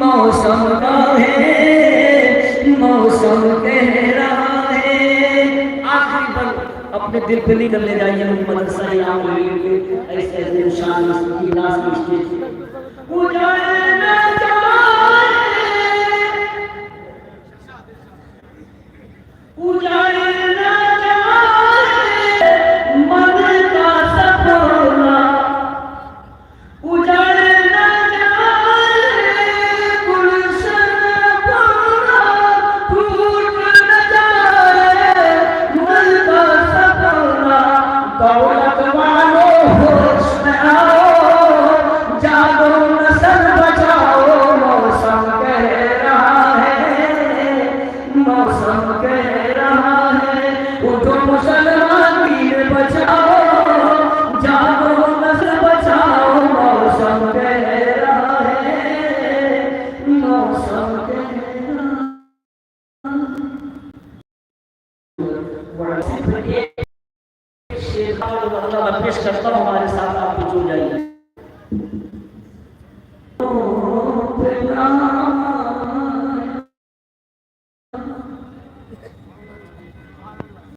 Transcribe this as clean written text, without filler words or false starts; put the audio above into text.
मौसम का है, मौसम कह रहा है। आखिरी पल अपने दिल पे नहीं करने जाइए मदरसा इनाम के ऐसे ऐसे निशान की लाश में स्टेज उजाड़ना चाहे, उजाड़ना चाहे मन का सपना, उजाड़ना चाहे गुलशन पूरा, टूट न जाए मन का सपना। दौलत वालो होश में आओ, जागो नस्ल बचाओ, मौसम कह रहा है, मौसम कह रहा है। उठो मुसलमान दीन बचाओ, जागो नस्ल बचाओ, मौसम कह रहा है, मौसम कह रहा है। शेर का पेश करता हूँ, हमारे साथ आप जुड़ जाइए।